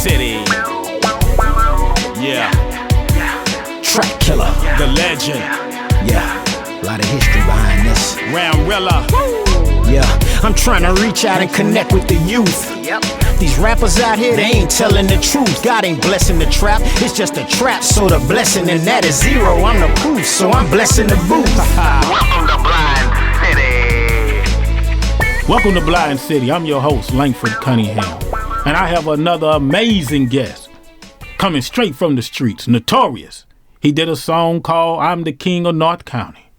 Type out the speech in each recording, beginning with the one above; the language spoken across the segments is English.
city. Yeah. Track killer. The legend. Yeah, a lot of history behind this. Ramrilla. Yeah, I'm trying to reach out and connect with the youth. These rappers out here, they ain't telling the truth. God ain't blessing the trap, it's just a trap. So the blessing in that is zero. I'm the proof, so I'm blessing the booth. Welcome to Blind City. Welcome to Blind City. I'm your host, Langford Cunningham. And I have another amazing guest coming straight from the streets, Notorious. He did a song called I'm the King of North County.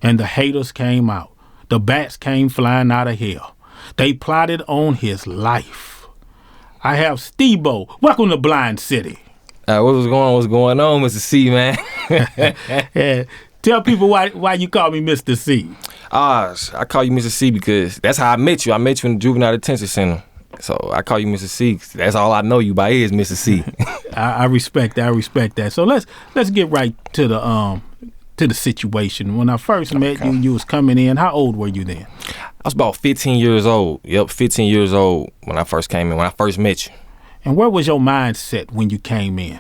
And the haters came out. The bats came flying out of hell. They plotted on his life. I have Stebo. Welcome to Blind City. What's going on, Mr. C, man? Yeah. Tell people why you call me Mr. C. I call you Mr. C because that's how I met you. I met you in the Juvenile Detention Center. So I call you Mr. C. That's all I know you by is Mr. C. I respect that. I respect that. So let's get right to the situation. When I first met you, you was coming in. How old were you then? I was about 15 years old. Yep, 15 years old when I first came in, when I first met you. And where was your mindset when you came in?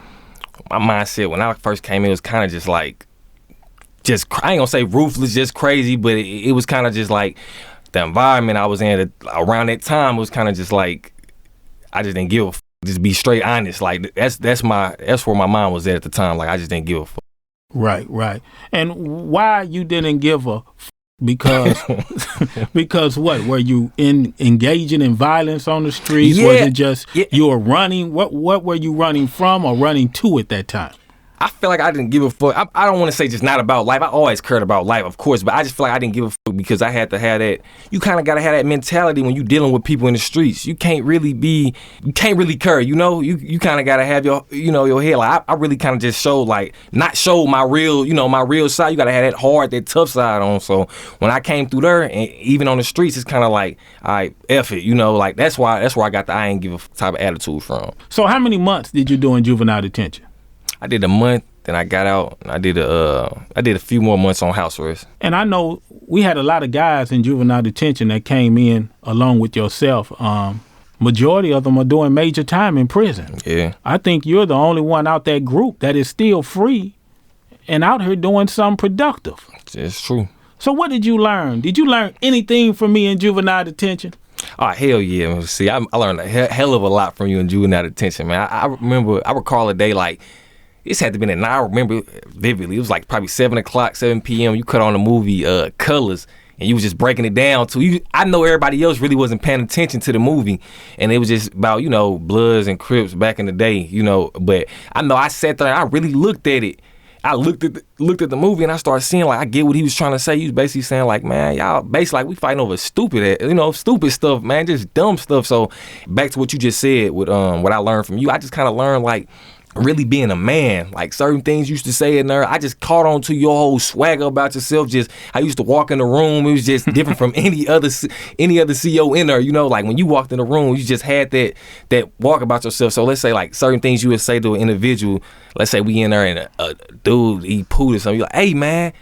My mindset when I first came in was kind of just like, I ain't gonna say ruthless, just crazy, but it was kind of just like the environment I was in around that time was kind of just like, I just didn't give a f. Just be straight honest. Like that's where my mind was at the time. Like I just didn't give a f. Right. And why you didn't give a f? Because what? Were you engaging in violence on the streets? Yeah. Was it just you were running? What were you running from or running to at that time? I feel like I didn't give a fuck. I don't want to say just not about life. I always cared about life, of course, but I just feel like I didn't give a fuck because I had to have that. You kind of got to have that mentality when you're dealing with people in the streets. You can't really care, you know? You kind of got to have your head. Like, I really kind of just showed, like, not show my real side. You got to have that hard, that tough side on. So when I came through there, and even on the streets, it's kind of like, all right, F it, you know? Like, that's where I got the I ain't give a fuck type of attitude from. So how many months did you do in juvenile detention? I did a month, then I got out, and I did a few more months on house arrest. And I know we had a lot of guys in juvenile detention that came in along with yourself. Majority of them are doing major time in prison. Yeah. I think you're the only one out that group that is still free and out here doing something productive. It's true. So what did you learn? Did you learn anything from me in juvenile detention? Oh, hell yeah. See, I learned a hell of a lot from you in juvenile detention, man. I recall a day like, this had to be at night. I remember vividly. It was like probably 7 p.m. You cut on the movie Colors, and you was just breaking it down. I know everybody else really wasn't paying attention to the movie, and it was just about, Bloods and Crips back in the day, But I know I sat there and I really looked at it. I looked at the movie and I started seeing, like, I get what he was trying to say. He was basically saying, like, man, y'all basically like we fighting over stupid stuff, man, just dumb stuff. So back to what you just said with what I learned from you, I just kind of learned, like, really being a man, like certain things you used to say in there. I just caught on to your whole swagger about yourself. Just I used to walk in the room. It was just different from any other CO in there. Like when you walked in the room, you just had that walk about yourself. So let's say like certain things you would say to an individual. Let's say we in there and a dude he pooed or something. You're like, hey man,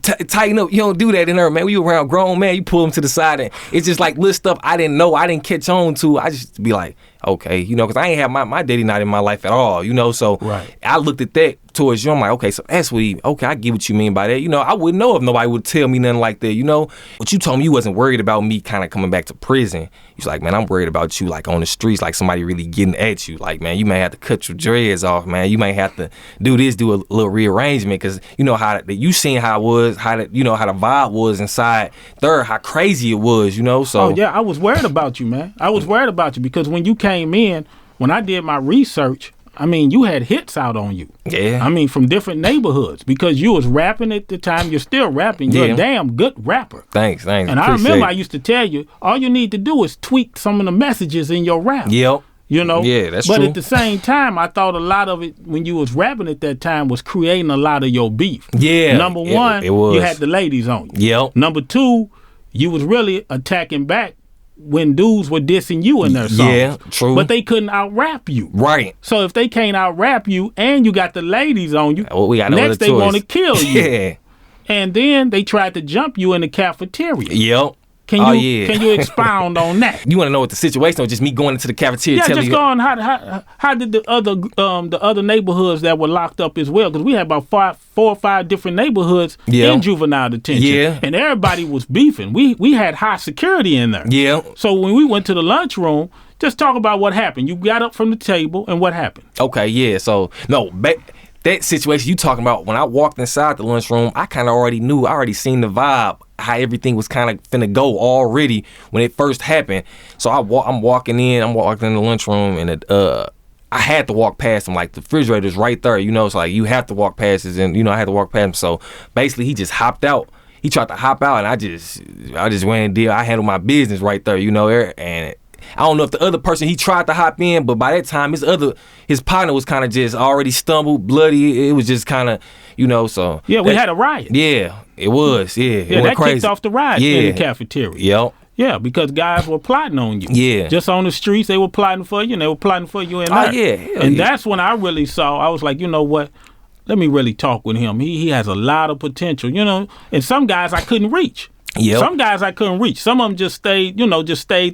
tighten up. You don't do that in there, man. We around grown man. You pull them to the side and it's just like little stuff I didn't know. I didn't catch on to. I just be like, okay, because I ain't have my daddy not in my life at all, so right. I looked at that towards you. I'm like, okay, so that's what I get what you mean by that. I wouldn't know if nobody would tell me nothing like that, But you told me you wasn't worried about me kind of coming back to prison. You was like, man, I'm worried about you like on the streets, like somebody really getting at you. Like, man, you may have to cut your dreads off, man. You may have to do a little rearrangement because you seen how it was, how the vibe was inside there, how crazy it was, so. Oh, yeah, I was worried about you, man. I was worried about you because when you came in, when I did my research, you had hits out on you. Yeah. From different neighborhoods because you was rapping at the time. You're still rapping. You're a damn good rapper. Thanks. And I remember I used to tell you, all you need to do is tweak some of the messages in your rap. Yep. Yeah, that's true. But at the same time, I thought a lot of it when you was rapping at that time was creating a lot of your beef. Yeah. Number one, it was. You had the ladies on you. Yep. Number two, you was really attacking back when dudes were dissing you in their songs. Yeah, true. But they couldn't out-rap you. Right. So if they can't out-rap you and you got the ladies on you, we got no next they want to kill you. Yeah. And then they tried to jump you in the cafeteria. Yep. Can you expound on that? You want to know what the situation was? Just me going into the cafeteria? Yeah, telling just you, go on. How did the other neighborhoods that were locked up as well? Because we had about 4 or 5 different neighborhoods in juvenile detention, and everybody was beefing. We had high security in there. Yeah. So when we went to the lunchroom, just talk about what happened. You got up from the table and what happened. Okay, yeah. So no, that situation you talking about, when I walked inside the lunchroom, I kind of already knew. I already seen the vibe, how everything was kind of finna go already when it first happened. So I'm walking in the lunchroom, and I had to walk past him. Like, the refrigerator's right there, you know. It's like, you have to walk past it, and, you know, I had to walk past him. So basically, he just hopped out. He tried to hop out, and I just went and did. I handled my business right there, you know, and I don't know if the other person, he tried to hop in, but by that time his partner was kind of just already stumbled, bloody. It was just kind of, you know, so. Yeah, we had a riot. Yeah, it was. Yeah, it went that crazy. kicked off the riot in the cafeteria. Yep. Yeah, because guys were plotting on you. Yeah. Just on the streets, they were plotting for you, and they were plotting for you in there. Oh, yeah. And that's when I really saw, I was like, you know what? Let me really talk with him. He has a lot of potential, you know. And some guys I couldn't reach. Yep. Some guys I couldn't reach. Some of them just stayed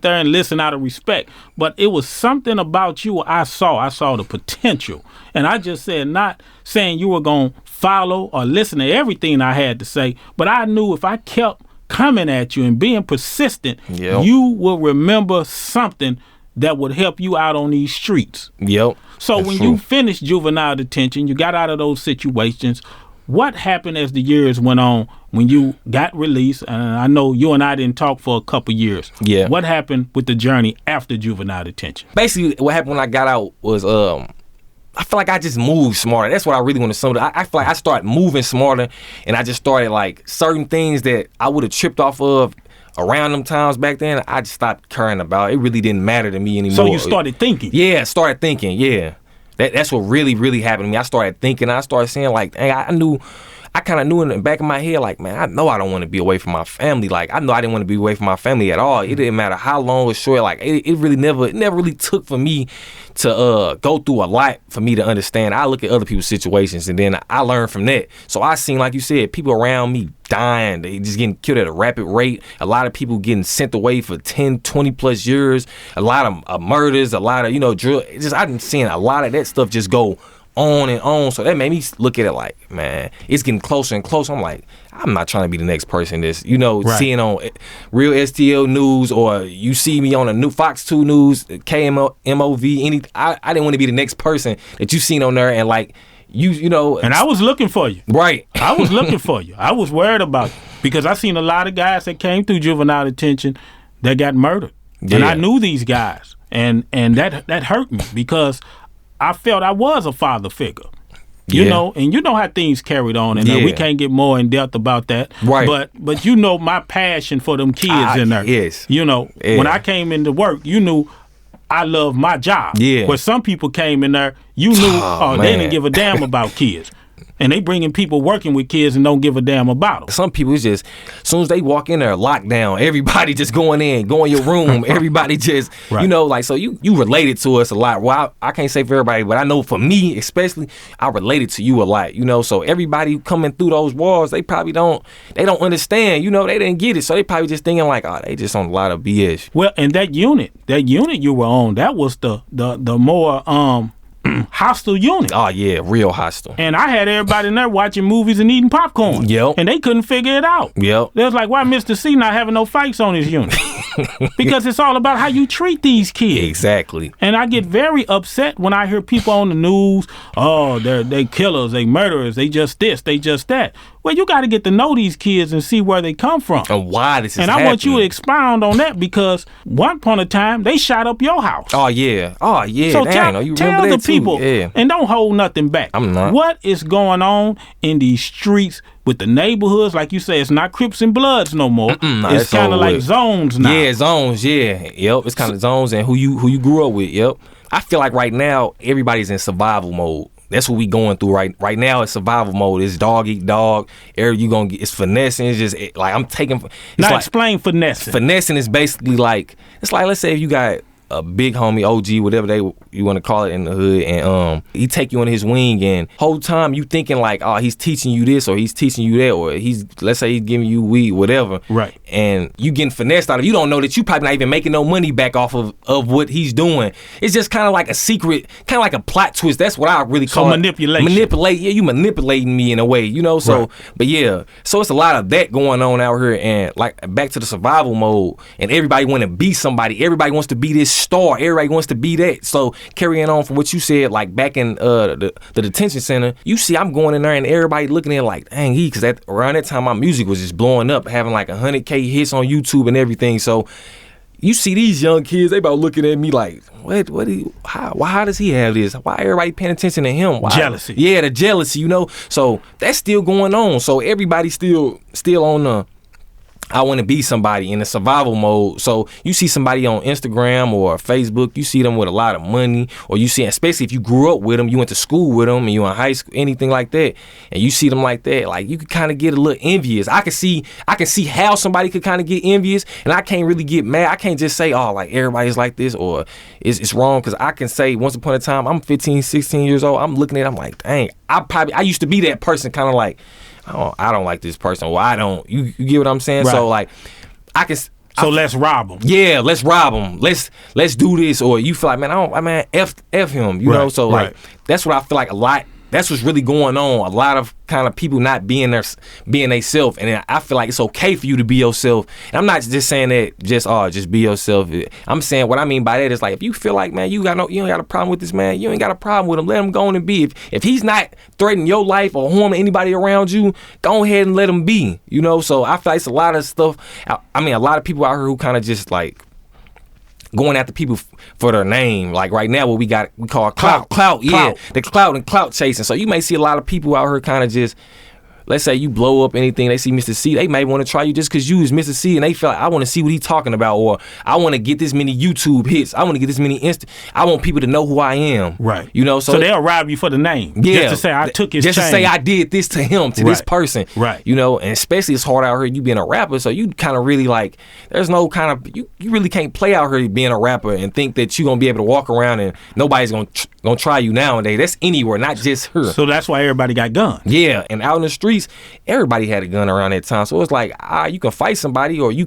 there and listened out of respect. But it was something about you I saw. I saw the potential. And I just said, not saying you were going to follow or listen to everything I had to say, but I knew if I kept coming at you and being persistent, you will remember something that would help you out on these streets. Yep. So when you finished juvenile detention, you got out of those situations. What happened as the years went on when you got released? And I know you and I didn't talk for a couple years. Yeah. What happened with the journey after juvenile detention? Basically, what happened when I got out was I feel like I just moved smarter. That's what I really want to sum it up. I feel like I started moving smarter, and I just started, like, certain things that I would have tripped off of around them times back then, I just stopped caring about. It really didn't matter to me anymore. So you started thinking? Yeah, started thinking, yeah. That's what really, really happened to me. I started thinking. I started saying, like, dang, I kind of knew in the back of my head, like, man, I know I don't want to be away from my family. Like, I know I didn't want to be away from my family at all. It didn't matter how long or short. Like, it really never really took for me to go through a lot for me to understand. I look at other people's situations, and then I learn from that. So I seen, like you said, people around me dying. They just getting killed at a rapid rate. A lot of people getting sent away for 10, 20 plus years. A lot of murders, a lot of, you know, drill. I done seen a lot of that stuff just go on and on. So that made me look at it like, man, it's getting closer and closer. I'm like, I'm not trying to be the next person that's, you know, seeing on real STL news, or you see me on a new Fox 2 News, KMOV, I didn't want to be the next person that you seen on there, and like, you know. And I was looking for you. Right. I was looking for you. I was worried about you because I seen a lot of guys that came through juvenile detention that got murdered. Yeah. And I knew these guys, and that hurt me because I felt I was a father figure, you know, and you know how things carried on, and we can't get more in depth about that. Right. But you know my passion for them kids in there. Yes. You know, when I came into work, you knew I love my job. Yeah. But some people came in there, you knew they didn't give a damn about kids. And they bringing people working with kids and don't give a damn about them. Some people, it's just, as soon as they walk in there, lockdown, everybody just go in your room, everybody just, you know, like, so you related to us a lot. Well, I can't say for everybody, but I know for me, especially, I related to you a lot, you know, so everybody coming through those walls, they probably don't understand, you know, they didn't get it, so they probably just thinking like, oh, they just on a lot of BS. Well, and that unit you were on, that was the more, hostile unit. Oh yeah, real hostile. And I had everybody in there watching movies and eating popcorn. Yep. And they couldn't figure it out. Yep. They was like, why Mr. C not having no fights on his unit? Because it's all about how you treat these kids. Exactly. And I get very upset when I hear people on the news, oh, they killers, they murderers, they just this, they just that. Well, you got to get to know these kids and see where they come from. And why this is happening. And I want you to expound on that because one point of time, they shot up your house. Oh, yeah. Oh, yeah. So tell the people, and don't hold nothing back. I'm not. What is going on in these streets with the neighborhoods? Like you say, it's not Crips and Bloods no more. It's kind of like zones now. Yeah, zones, yeah. Yep, it's kind of zones and who you grew up with, yep. I feel like right now, everybody's in survival mode. That's what we going through right now. It's survival mode. It's dog eat dog. You gonna get, it's finessing. It's just like I'm taking. Now explain finessing. Finessing is basically like, it's like, let's say if you got a big homie, OG, whatever you want to call it in the hood, and he take you on his wing, and whole time you thinking like, oh, he's teaching you this or he's teaching you that, or let's say he's giving you weed, whatever. Right. And you getting finessed out of it. You don't know that you probably not even making no money back off of what he's doing. It's just kind of like a secret, kind of like a plot twist. That's what I really call manipulation. Yeah, you manipulating me in a way, you know. So, right. But yeah, so it's a lot of that going on out here, and like back to the survival mode, and everybody want to be somebody. Everybody wants to be this star. Everybody wants to be that. So carrying on from what you said, like back in the detention center, you see I'm going in there and everybody looking at it like, dang, because around that time my music was just blowing up, having like 100K hits on YouTube and everything. So you see these young kids, they about looking at me like, how does he have this? Why everybody paying attention to him? Why? Jealousy. Yeah, the jealousy, you know. So that's still going on. So everybody's still on the I want to be somebody in the survival mode. So you see somebody on Instagram or Facebook, you see them with a lot of money, or you see, especially if you grew up with them, you went to school with them, and you in high school, anything like that, and you see them like that, like you could kind of get a little envious. I can see how somebody could kind of get envious, and I can't really get mad. I can't just say, oh, like everybody's like this or it's wrong, because I can say once upon a time, I'm 15, 16 years old, I'm looking at it, I'm like, dang, I used to be that person, kind of like, I don't like this person. Well, I don't. You get what I'm saying? Right. So like, let's rob them. Yeah, let's rob them. Let's do this. Or you feel like, man, F him. You know. So like, that's what I feel like a lot. That's what's really going on. A lot of kind of people not being they self, and I feel like it's okay for you to be yourself. And I'm not just saying that just be yourself. I'm saying what I mean by that is like, if you feel like, man, you ain't got a problem with this man, you ain't got a problem with him, let him go on and be. If he's not threatening your life or harming anybody around you, go ahead and let him be. You know. So I feel like it's a lot of stuff. I mean, a lot of people out here who kind of just like going after people for their name. Like right now, what we call clout. Yeah, the clout and clout chasing. So you may see a lot of people out here kind of just, let's say you blow up anything, they see Mr. C, they may want to try you just because you is Mr. C, and they feel like, I want to see what he's talking about, or I want to get this many YouTube hits, I want to get this many I want people to know who I am. Right. You know, so they'll rob you for the name. Yeah. Just to say I took his Just chain. to say I did this to him, to this person. Right. You know, and especially it's hard out here, you being a rapper, so you kind of really like, there's no kind of, you really can't play out here being a rapper and think that you're going to be able to walk around and nobody's going to try you nowadays. That's anywhere, not just her. So that's why everybody got guns. Yeah, and out in the streets, everybody had a gun around that time. So it's like, you can fight somebody, or you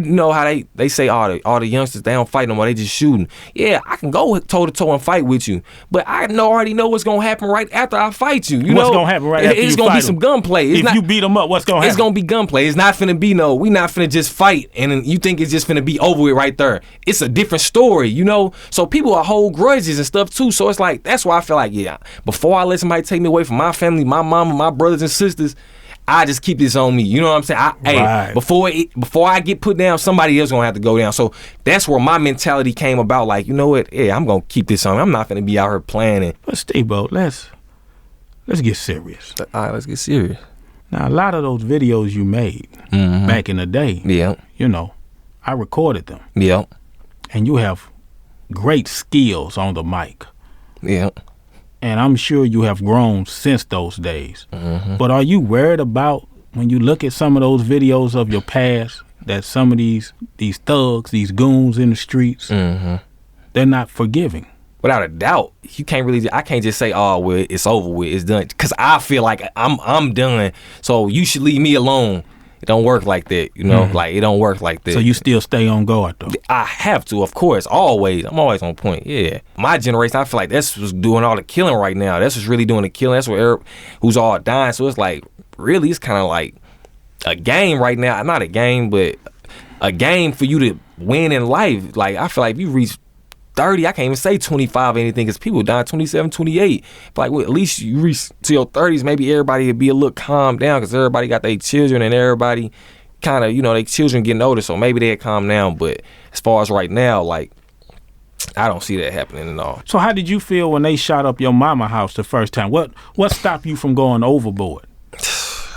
know how they say all the youngsters, they don't fight no more, they just shooting. Yeah, I can go toe to toe and fight with you, but I already know what's gonna happen right after I fight you. What's gonna happen right after you fight? It's gonna be some gunplay. If you beat them up, what's gonna happen? It's gonna be gunplay. It's not finna be we not finna just fight and then you think it's just finna be over with right there. It's a different story, you know. So people are hold grudges and stuff too. So it's like, that's why I feel like, yeah, before I let somebody take me away from my family, my mama, my brothers and sisters, I just keep this on me. You know what I'm saying? Hey, before I get put down, somebody else gonna have to go down. So that's where my mentality came about. Like, you know what? Yeah, I'm gonna keep this on me. I'm not gonna be out here playing it. But Stebo, let's get serious. All right, let's get serious. Now, a lot of those videos you made back in the day, yeah, you know, I recorded them. Yeah. And you have great skills on the mic. Yeah. And I'm sure you have grown since those days. Mm-hmm. But are you worried about, when you look at some of those videos of your past, that some of these thugs, these goons in the streets, they're not forgiving? Without a doubt. I can't just say, oh, well, it's over with, it's done. Because I feel like I'm done, so you should leave me alone. It don't work like that, you know? Like, it don't work like that. So you still stay on guard, though? I have to, of course, always. I'm always on point, yeah. My generation, I feel like that's what's doing all the killing right now. That's what's really doing the killing. That's what who's all dying. So it's like, really, it's kind of like a game right now. Not a game, but a game for you to win in life. Like, I feel like if you reach 30, I can't even say 25 or anything, because people die 27, 28. But like, well, at least you reach to your 30s, maybe everybody would be a little calmed down, because everybody got their children and everybody kind of, you know, their children getting older, so maybe they'd calm down. But as far as right now, like, I don't see that happening at all. So how did you feel when they shot up your mama house the first time? What stopped you from going overboard?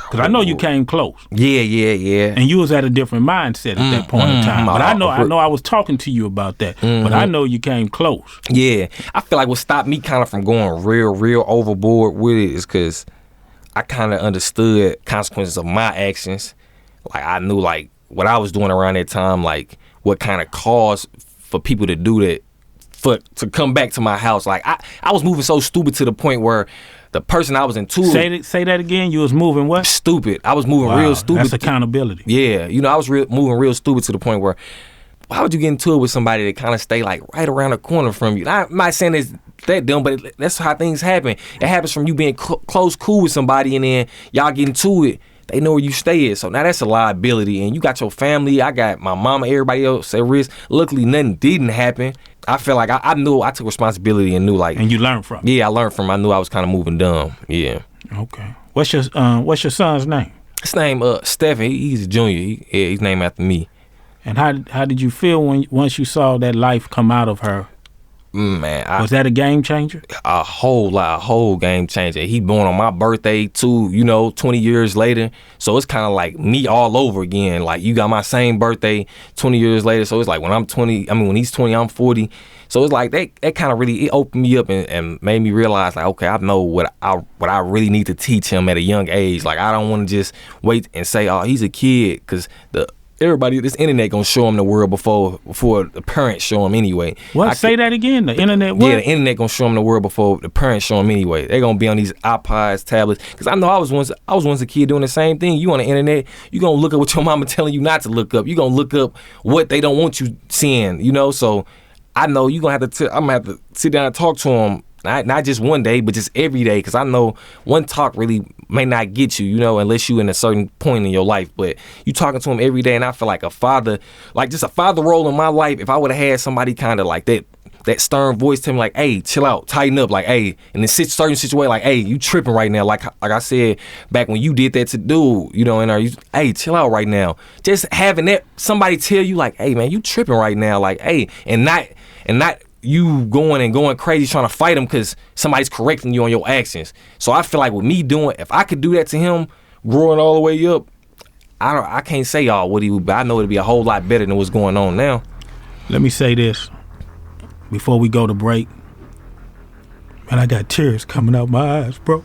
Because I know you came close. Yeah. And you was at a different mindset at that point in time. But I know I was talking to you about that. But I know you came close. Yeah. I feel like what stopped me kind of from going real overboard with it is because I kind of understood consequences of my actions. Like, I knew, like, what I was doing around that time, like, what kind of caused for people to do that, to come back to my house. Like I was moving so stupid to the point where the person I was into. Say that again. You was moving what? Stupid. I was moving real stupid. That's accountability. Yeah, I was moving real stupid to the point where, why would you get into it with somebody that kind of stay like right around the corner from you? I'm not saying it's that dumb, but that's how things happen. It happens from you being close, cool with somebody, and then y'all get into it. They know where you stay at. So now that's a liability. And you got your family. I got my mama, everybody else at risk. Luckily, nothing didn't happen. I feel like I knew I took responsibility and knew like. And you learned from it. Yeah, I learned from it. I knew I was kind of moving dumb. Yeah. Okay. What's your son's name? His name Stephen. He's a junior. He's named after me. And how did you feel once you saw that life come out of her? Man, was that a game changer? A whole game changer. He born on my birthday too, 20 years later. So it's kind of like me all over again. Like you got my same birthday 20 years later. So it's like when when he's 20, I'm 40. So it's like that kind of really, it opened me up and made me realize like, okay, I know what I really need to teach him at a young age. Like I don't want to just wait and say, oh, he's a kid, because everybody, this internet gonna show him the world before the parents show him anyway. What? Say that again. The internet. What? Yeah, the internet gonna show him the world before the parents show him anyway. They gonna be on these iPods, tablets. Because I know I was once a kid doing the same thing. You on the internet, you gonna look up what your mama telling you not to look up. You gonna look up what they don't want you seeing. So I know you gonna have to. I'm gonna have to sit down and talk to him. Not just one day, but just every day, because I know one talk really may not get you, unless you in a certain point in your life. But you talking to him every day, and I feel like a father, like just a father role in my life. If I would have had somebody kind of like that stern voice to him, like, hey, chill out, tighten up, like, hey, in a certain situation, like, hey, you tripping right now, like I said back when you did that to dude, hey, chill out right now. Just having that somebody tell you, like, hey, man, you tripping right now, like, hey, and not you going crazy trying to fight him because somebody's correcting you on your actions. So I feel like with me if I could do that to him, growing all the way up, I can't say what he would, but I know it'd be a whole lot better than what's going on now. Let me say this before we go to break. Man, I got tears coming out my eyes, bro.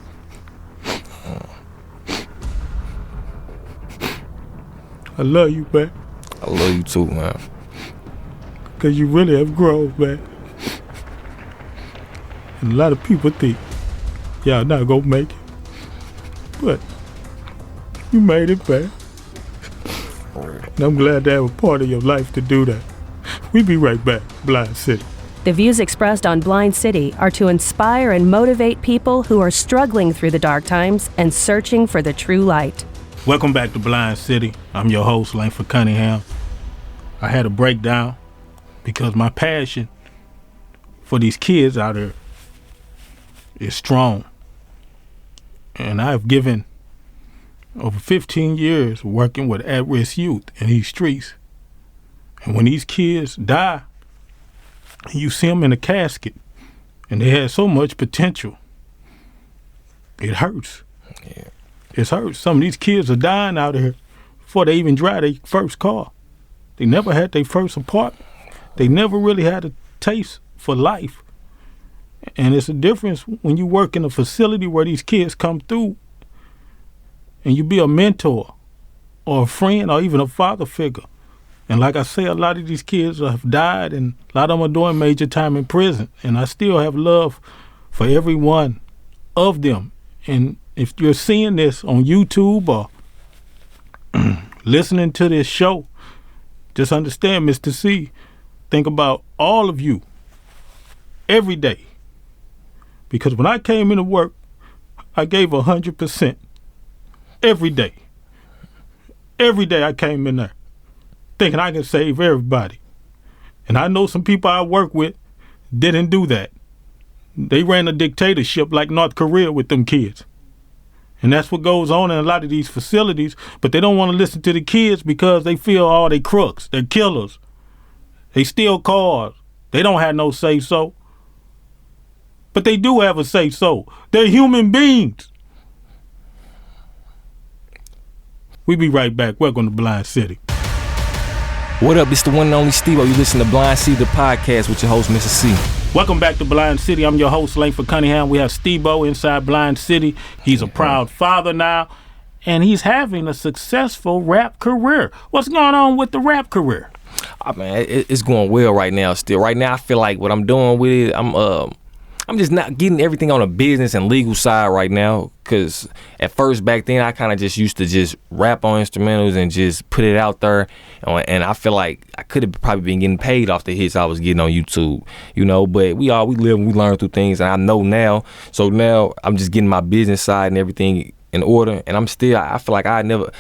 I love you, man. I love you too, man. Because you really have grown, man. And a lot of people think y'all not gonna make it. But you made it, man. And I'm glad to have a part of your life to do that. We'll be right back, Blind City. The views expressed on Blind City are to inspire and motivate people who are struggling through the dark times and searching for the true light. Welcome back to Blind City. I'm your host, Langford Cunningham. I had a breakdown because my passion for these kids out there is strong. And I've given over 15 years working with at-risk youth in these streets. And when these kids die, you see them in a casket, and they had so much potential. It hurts. Yeah. It hurts. Some of these kids are dying out here before they even drive their first car. They never had their first apartment. They never really had a taste for life. And it's a difference when you work in a facility where these kids come through and you be a mentor or a friend or even a father figure. And like I say, a lot of these kids have died and a lot of them are doing major time in prison. And I still have love for every one of them. And if you're seeing this on YouTube or listening to this show, just understand, Mr. C, think about all of you every day. Because when I came into work, I gave 100% every day. Every day I came in there thinking I can save everybody. And I know some people I work with didn't do that. They ran a dictatorship like North Korea with them kids. And that's what goes on in a lot of these facilities, but they don't want to listen to the kids because they feel, they crooks, they're killers. They steal cars. They don't have no say-so. But they do have a say-so. They're human beings. We be right back. Welcome to Blind City. What up? It's the one and only Stebo. You listen to Blind City, the podcast with your host, Mr. C. Welcome back to Blind City. I'm your host, Langford Cunningham. We have Stebo inside Blind City. He's a proud father now, and he's having a successful rap career. What's going on with the rap career? Man, it's going well right now. Still, right now, I feel like what I'm doing with it, I'm just not getting everything on the business and legal side right now. Cause at first back then, I kind of just used to just rap on instrumentals and just put it out there, and I feel like I could have probably been getting paid off the hits I was getting on YouTube, you know. But we live and we learn through things, and I know now. So now I'm just getting my business side and everything in order, and I feel like I never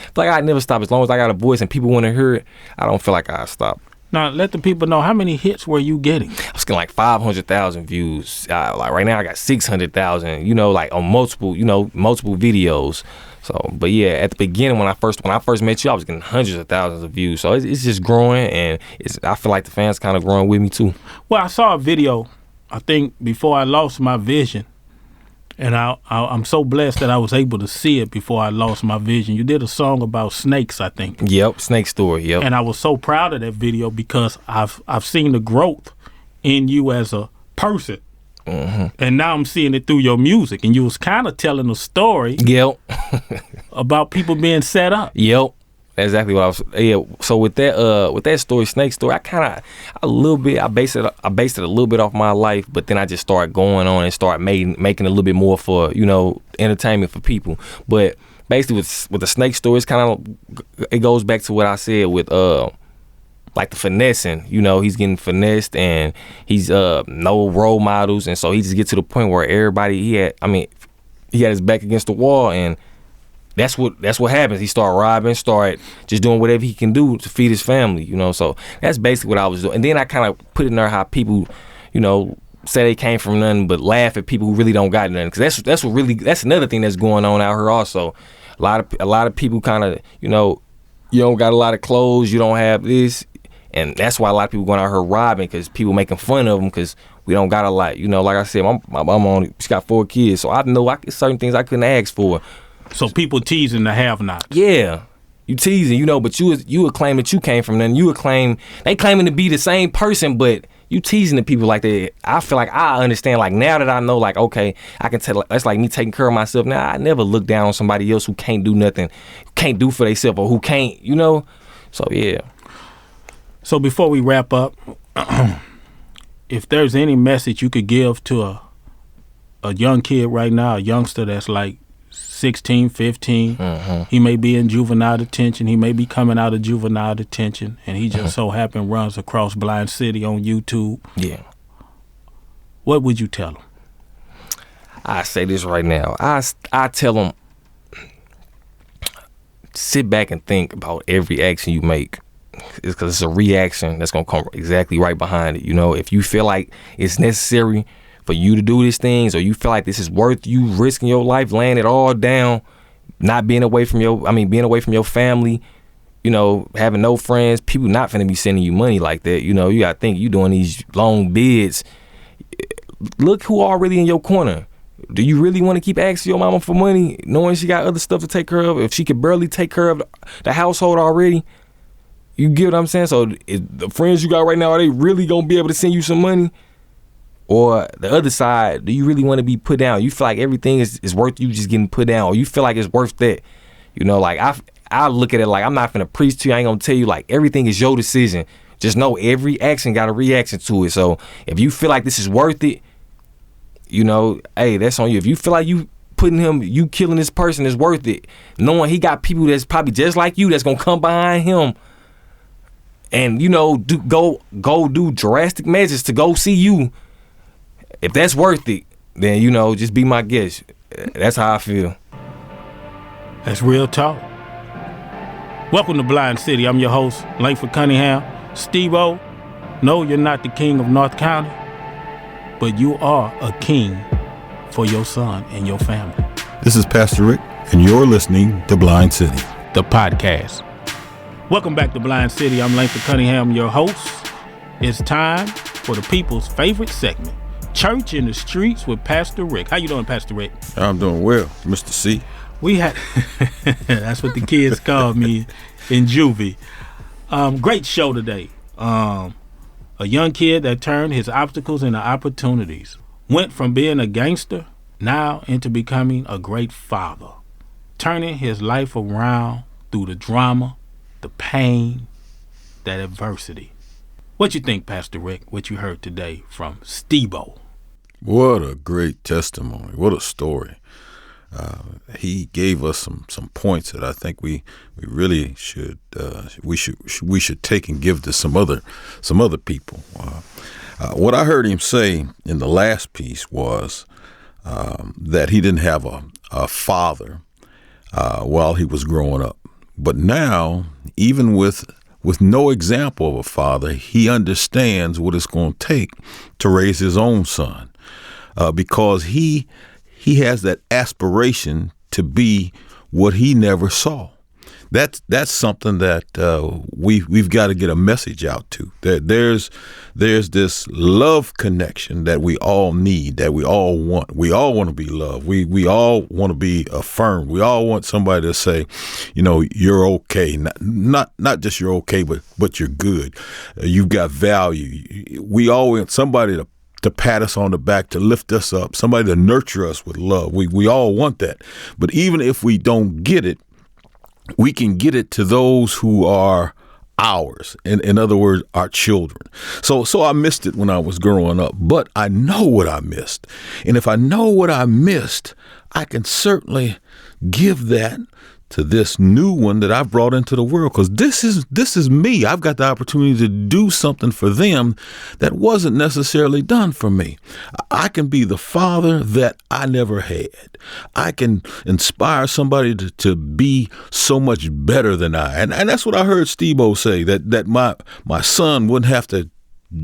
stop. As long as I got a voice and people want to hear it, I don't feel like I stop. Now, let the people know, how many hits were you getting? I was getting like 500,000 views. Like right now, I got 600,000. You know, like on multiple videos. So, but yeah, at the beginning when I first met you, I was getting hundreds of thousands of views. So it's just growing, and I feel like the fans kind of growing with me too. Well, I saw a video, I think, before I lost my vision. And I'm so blessed that I was able to see it before I lost my vision. You did a song about snakes, I think. Yep, snake story. Yep. And I was so proud of that video because I've seen the growth in you as a person, and now I'm seeing it through your music. And you was kind of telling a story. Yep. about people being set up. Yep. Exactly what I was. Yeah. So with that story, snake story, I based it a little bit off my life, but then I just started going on and started making a little bit more for, you know, entertainment for people. But basically with the snake story, it's it goes back to what I said with like the finessing. You know, he's getting finessed and he's no role models, and so he just gets to the point where everybody he had his back against the wall, and that's what happens. He started robbing, started just doing whatever he can do to feed his family, you know. So that's basically what I was doing. And then I kind of put in there how people, you know, say they came from nothing, but laugh at people who really don't got nothing. Because that's another thing that's going on out here also. A lot of people kind of, you know, you don't got a lot of clothes, you don't have this, and that's why a lot of people going out here robbing, because people making fun of them because we don't got a lot. You know, like I said, my mom she's got 4 kids, so I know certain things I couldn't ask for. So people teasing the have-nots. Yeah, you teasing, you know, but you would claim that you came from nothing. You would claim they claiming to be the same person, but you teasing the people like that. I feel like I understand. Like now that I know, like okay, I can tell. That's like me taking care of myself. Now I never look down on somebody else who can't do nothing, can't do for themselves, or who can't, you know. So yeah. So before we wrap up, if there's any message you could give to a young kid right now, a youngster that's like 16, 15, he may be in juvenile detention, he may be coming out of juvenile detention, and he just so happen runs across Blind City on YouTube. Yeah. What would you tell him? I say this right now. I tell him, sit back and think about every action you make. It's because it's a reaction that's going to come exactly right behind it. You know, if you feel like it's necessary for you to do these things, or you feel like this is worth you risking your life, laying it all down, not being away from your family, you know, having no friends, people not finna be sending you money like that. You know, you gotta think you doing these long bids. Look who already in your corner. Do you really want to keep asking your mama for money, knowing she got other stuff to take care of? If she could barely take care of the household already, you get what I'm saying? So the friends you got right now, are they really gonna be able to send you some money? Or the other side, do you really want to be put down? You feel like everything is worth you just getting put down, or you feel like it's worth that? You know, like I look at it like I'm not gonna preach to you. I ain't gonna tell you like everything is your decision. Just know every action got a reaction to it. So if you feel like this is worth it, you know, hey, that's on you. If you feel like you killing this person is worth it, knowing he got people that's probably just like you that's gonna come behind him and, you know, go do drastic measures to go see you. If that's worth it, then, you know, just be my guest. That's how I feel. That's real talk. Welcome to Blind City. I'm your host, Langford Cunningham. Stebo, no, you're not the king of North County, but you are a king for your son and your family. This is Pastor Rick, and you're listening to Blind City, the podcast. Welcome back to Blind City. I'm Langford Cunningham, your host. It's time for the people's favorite segment, Church in the Streets with Pastor Rick. How you doing, Pastor Rick? I'm doing well, Mr. C. We had, that's what the kids call me in juvie. Great show today. A young kid that turned his obstacles into opportunities. Went from being a gangster now into becoming a great father. Turning his life around through the drama, the pain, that adversity. What you think, Pastor Rick, what you heard today from Stebo? What a great testimony. What a story. He gave us some points that I think we really should take and give to some other people. What I heard him say in the last piece was that he didn't have a father while he was growing up, but now, even with no example of a father, he understands what it's going to take to raise his own son, because he has that aspiration to be what he never saw. That's something that we've got to get a message out to. That there's this love connection that we all need, that we all want. We all want to be loved. We all want to be affirmed. We all want somebody to say, you're okay. Not just you're okay, but you're good. You've got value. We all want somebody to pat us on the back, to lift us up, somebody to nurture us with love. We all want that. But even if we don't get it, we can get it to those who are ours. In other words, our children. So I missed it when I was growing up, but I know what I missed. And if I know what I missed, I can certainly give that to this new one that I've brought into the world, because this is me. I've got the opportunity to do something for them that wasn't necessarily done for me. I can be the father that I never had. I can inspire somebody to be so much better than I. And that's what I heard Stebo say, that my son wouldn't have to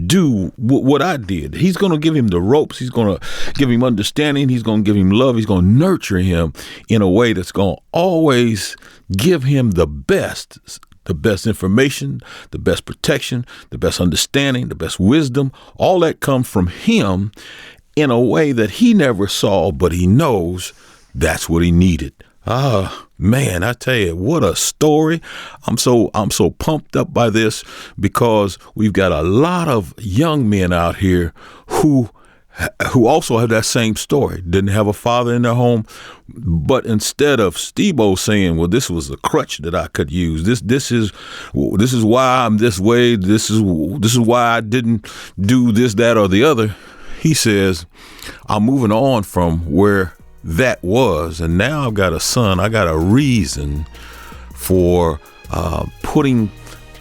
do what I did. He's going to give him the ropes. He's going to give him understanding. He's going to give him love. He's going to nurture him in a way that's going to always give him the best information, the best protection, the best understanding, the best wisdom. All that comes from him in a way that he never saw, but he knows that's what he needed. Man, I tell you, what a story. I'm so pumped up by this, because we've got a lot of young men out here who also have that same story. Didn't have a father in their home, but instead of Stebo saying, well, this was a crutch that I could use. This is why I'm this way. This is why I didn't do this, that, or the other. He says, I'm moving on from where that was, and now I've got a son. I got a reason for putting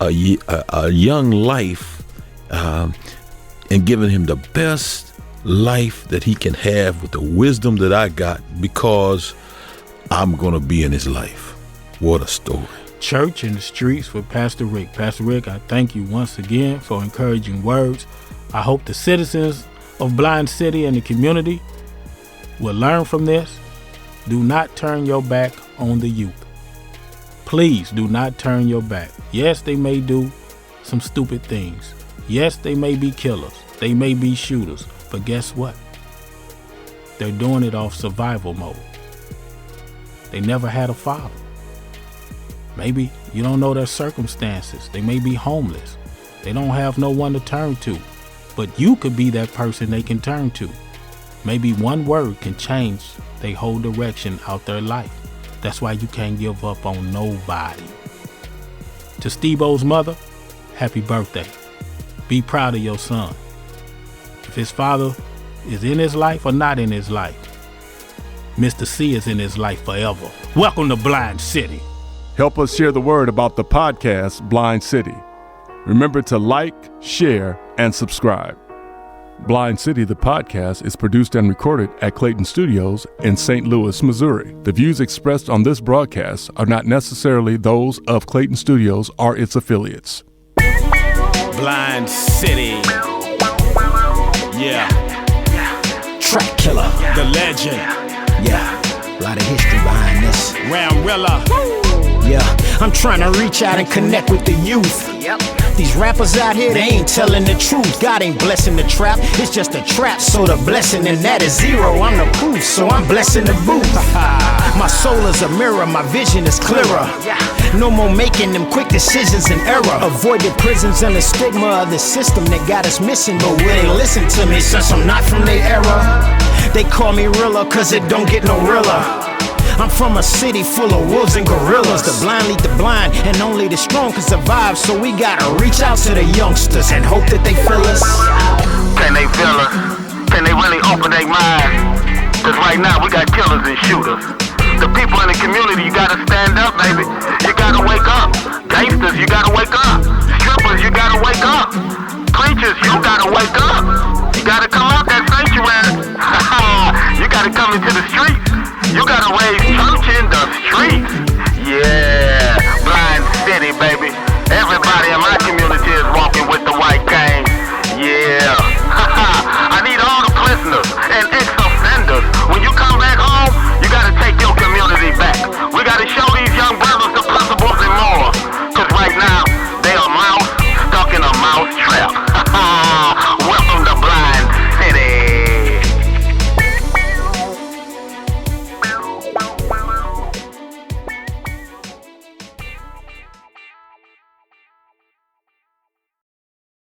a young life and giving him the best life that he can have with the wisdom that I got, because I'm going to be in his life. What a story. Church in the Streets with Pastor Rick. Pastor Rick, I thank you once again for encouraging words. I hope the citizens of Blind City and the community will learn from this. Do not turn your back on the youth. Please do not turn your back. Yes, they may do some stupid things. Yes, they may be killers. They may be shooters. But guess what? They're doing it off survival mode. They never had a father. Maybe you don't know their circumstances. They may be homeless. They don't have no one to turn to. But you could be that person they can turn to. Maybe one word can change their whole direction out their life. That's why you can't give up on nobody. To Stebo's mother, happy birthday. Be proud of your son. If his father is in his life or not in his life, Mr. C is in his life forever. Welcome to Blind City. Help us share the word about the podcast Blind City. Remember to like, share, and subscribe. Blind City, the podcast, is produced and recorded at Clayton Studios in St. Louis, Missouri. The views expressed on this broadcast are not necessarily those of Clayton Studios or its affiliates. Blind City. Yeah. Track killer. The legend. Yeah. A lot of history behind this. Ramrilla. Yeah. I'm trying to reach out and connect with the youth. These rappers out here, they ain't telling the truth. God ain't blessing the trap, it's just a trap. So the blessing in that is zero. I'm the proof, so I'm blessing the booth. My soul is a mirror, my vision is clearer. No more making them quick decisions in error. Avoided prisons and the stigma of the system that got us missing. But will they listen to me since I'm not from their era? They call me realer cause it don't get no realer. I'm from a city full of wolves and gorillas. The blind lead the blind, and only the strong can survive. So we gotta reach out to the youngsters and hope that they feel us. Can they feel us? Can they really open their mind? Cause right now we got killers and shooters. The people in the community, you gotta stand up, baby. You gotta wake up. Gangsters, you gotta wake up. Strippers, you gotta wake up. Preachers, you gotta wake up. You gotta come out that sanctuary. You gotta come into the streets. You gotta raise church and